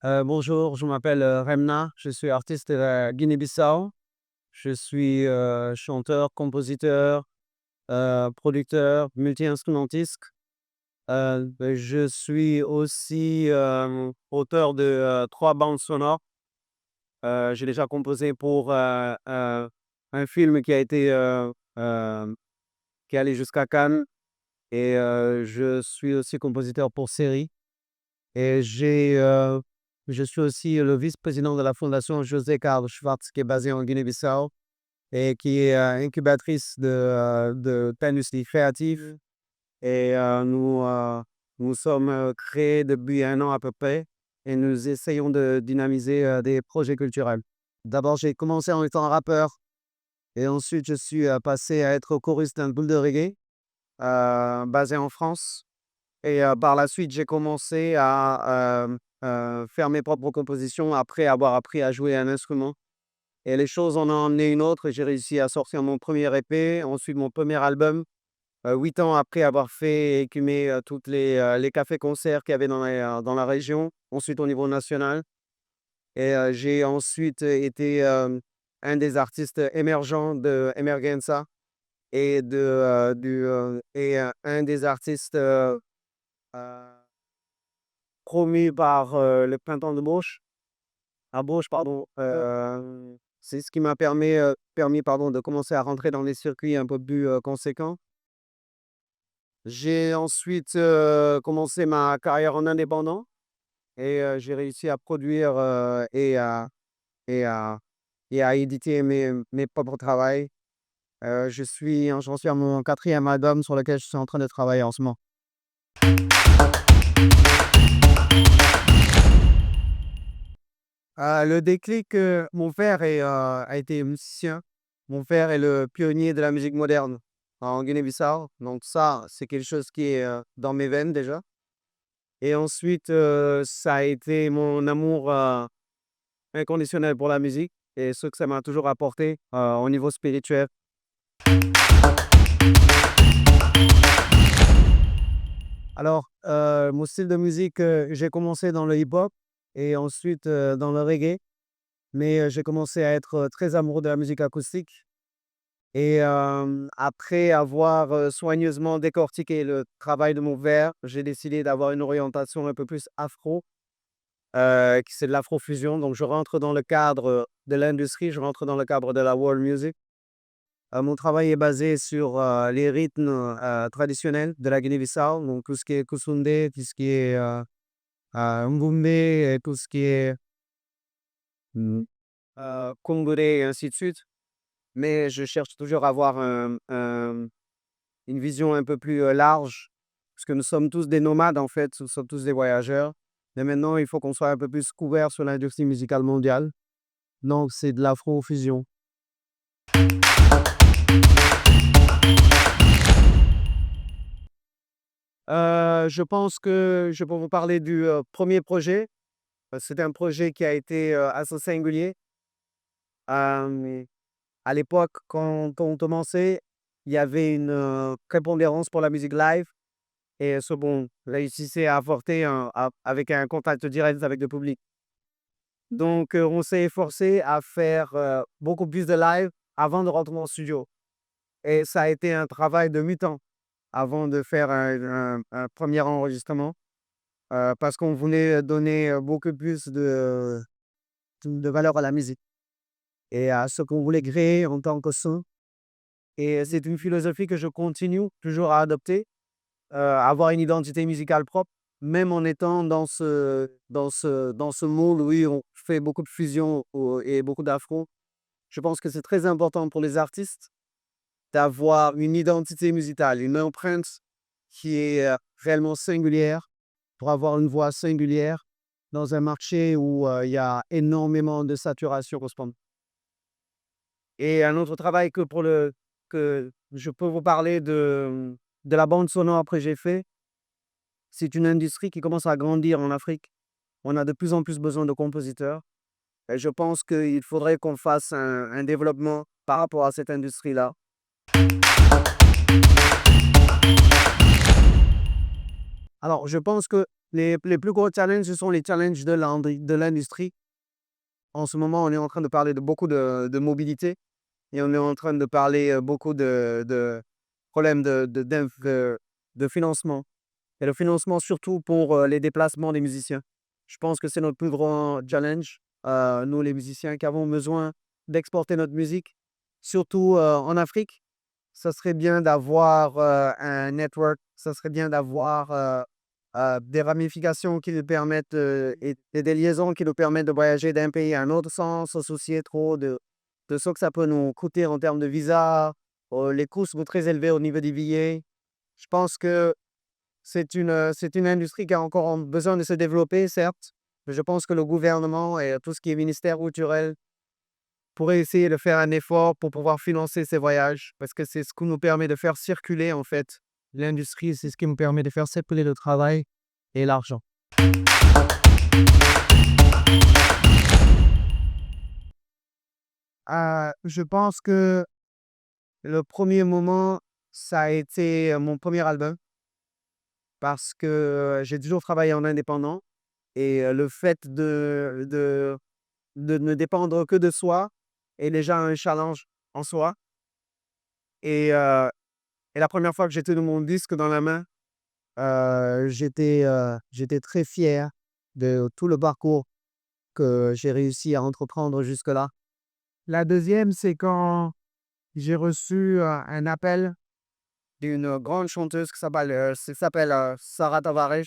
Bonjour, je m'appelle Remna, je suis artiste de la Guinée-Bissau. Je suis chanteur, compositeur, producteur, multi-instrumentiste. Je suis aussi auteur de trois bandes sonores. J'ai déjà composé pour un film qui est allé jusqu'à Cannes. Et je suis aussi compositeur pour série. Et je suis aussi le vice-président de la fondation José Carlos Schwartz, qui est basée en Guinée-Bissau et qui est incubatrice d'industries créatives. Et nous sommes créés depuis un an à peu près et nous essayons de dynamiser des projets culturels. D'abord, j'ai commencé en étant rappeur et ensuite je suis passé à être choriste d'un groupe de reggae basé en France. Et par la suite, j'ai commencé à faire mes propres compositions après avoir appris à jouer un instrument. Et les choses en ont emmené une autre et j'ai réussi à sortir mon premier EP, ensuite mon premier album, 8 ans après avoir fait écumer toutes les cafés-concerts qu'il y avait dans la région, ensuite au niveau national. Et j'ai ensuite été un des artistes émergents de Emergenza et un des artistes promu par le Printemps de Bourges, à Bourges, pardon. C'est ce qui m'a permis pardon, de commencer à rentrer dans les circuits un peu plus conséquents. J'ai ensuite commencé ma carrière en indépendant et j'ai réussi à produire et à, et à éditer mes propres travaux. J'en suis à mon quatrième album sur lequel je suis en train de travailler en ce moment. Le déclic, mon père a été musicien. Mon père est le pionnier de la musique moderne en Guinée-Bissau. Donc ça, c'est quelque chose qui est dans mes veines déjà. Et ensuite, ça a été mon amour inconditionnel pour la musique et ce que ça m'a toujours apporté au niveau spirituel. Alors, mon style de musique, j'ai commencé dans le hip-hop et ensuite dans le reggae. Mais j'ai commencé à être très amoureux de la musique acoustique. Et après avoir soigneusement décortiqué le travail de mon père, j'ai décidé d'avoir une orientation un peu plus afro, qui c'est de l'afrofusion. Donc je rentre dans le cadre de l'industrie, je rentre dans le cadre de la world music. Mon travail est basé sur les rythmes traditionnels de la Guinée-Bissau, donc tout ce qui est Koussoundé, tout ce qui est Mboumé, et tout ce qui est Komboré et ainsi de suite. Mais je cherche toujours à avoir une vision un peu plus large, parce que nous sommes tous des nomades en fait, nous sommes tous des voyageurs. Mais maintenant, il faut qu'on soit un peu plus couvert sur l'industrie musicale mondiale. Donc, c'est de l'afro-fusion. Je pense que je peux vous parler du premier projet. C'est un projet qui a été assez singulier. À l'époque, quand on commençait, il y avait une prépondérance pour la musique live et ce bon réussissait à apporter avec un contact direct avec le public. Donc, on s'est efforcé à faire beaucoup plus de live avant de rentrer en studio. Et ça a été un travail de mi-temps avant de faire un premier enregistrement parce qu'on voulait donner beaucoup plus de valeur à la musique et à ce qu'on voulait créer en tant que son. Et c'est une philosophie que je continue toujours à adopter, avoir une identité musicale propre, même en étant dans ce monde où on fait beaucoup de fusion et beaucoup d'afro. Je pense que c'est très important pour les artistes d'avoir une identité musicale, une empreinte qui est réellement singulière, pour avoir une voix singulière dans un marché où il y a énormément de saturation en ce moment. Et un autre travail que je peux vous parler de la bande sonore que j'ai fait, c'est une industrie qui commence à grandir en Afrique. On a de plus en plus besoin de compositeurs. Et je pense qu'il faudrait qu'on fasse un développement par rapport à cette industrie-là. Alors, je pense que Les plus gros challenges, ce sont les challenges de l'industrie. En ce moment, on est en train de parler de beaucoup de mobilité et on est en train de parler beaucoup de problèmes de financement. Et le financement surtout pour les déplacements des musiciens. Je pense que c'est notre plus grand challenge, nous les musiciens, qui avons besoin d'exporter notre musique, surtout en Afrique. Ça serait bien d'avoir un network, ça serait bien d'avoir des ramifications qui nous permettent et des liaisons qui nous permettent de voyager d'un pays à un autre sans s'associer trop de ce que ça peut nous coûter en termes de visa. Les coûts sont très élevés au niveau des billets. Je pense que c'est une industrie qui a encore besoin de se développer, certes, mais je pense que le gouvernement et tout ce qui est ministère culturel pourrait essayer de faire un effort pour pouvoir financer ces voyages, parce que c'est ce qui nous permet de faire circuler, en fait, l'industrie, c'est ce qui nous permet de faire circuler le travail et l'argent. Je pense que le premier moment, ça a été mon premier album, parce que j'ai toujours travaillé en indépendant et le fait de ne dépendre que de soi est déjà un challenge en soi. Et la première fois que j'ai tenu mon disque dans la main, j'étais très fier de tout le parcours que j'ai réussi à entreprendre jusque-là. La deuxième, c'est quand j'ai reçu un appel d'une grande chanteuse qui s'appelle Sarah Tavares.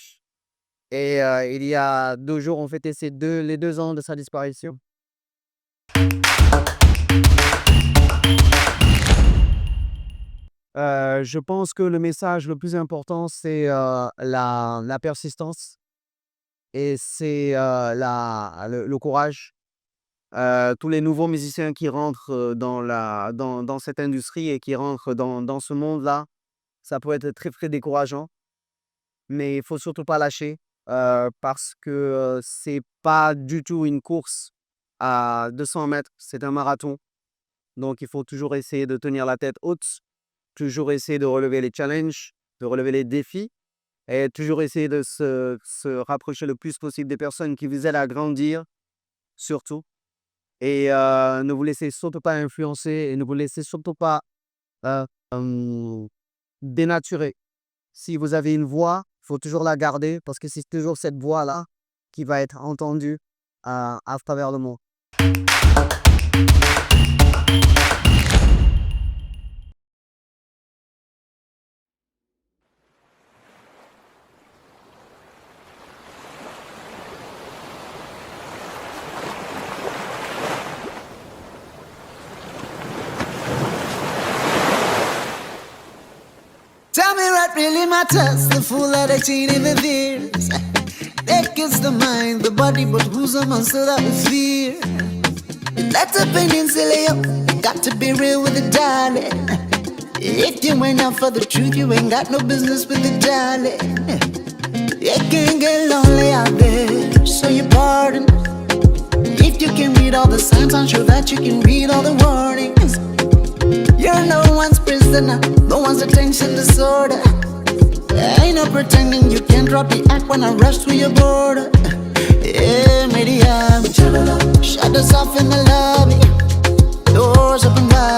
Et il y a 2 jours, on fêtait les 2 ans de sa disparition. Je pense que le message le plus important, c'est la persistance et c'est le courage. Tous les nouveaux musiciens qui rentrent dans cette industrie et qui rentrent dans ce monde-là, ça peut être très, très décourageant, mais il faut surtout pas lâcher parce que c'est pas du tout une course à 200 mètres, c'est un marathon. Donc, il faut toujours essayer de tenir la tête haute, toujours essayer de relever les challenges, de relever les défis et toujours essayer de se rapprocher le plus possible des personnes qui vous aident à grandir, surtout. Et ne vous laissez surtout pas influencer et ne vous laissez surtout pas euh, dénaturer. Si vous avez une voix, il faut toujours la garder parce que c'est toujours cette voix-là qui va être entendue à travers le monde. Tell me what really matters, the fool that I cheated with fears. That gets the mind, the body, but who's a monster that we fear? That's opinion, silly, yo. Got to be real with it, darling. If you ain't out for the truth, you ain't got no business with it, darling. It can get lonely out there, so you pardon. If you can read all the signs, I'm sure that you can read all the warnings. You're no one's prisoner, no one's attention disorder. Ain't no pretending you can't drop the act when I rush through your border. Yeah, media, shut us off in the lobby. Doors open wide.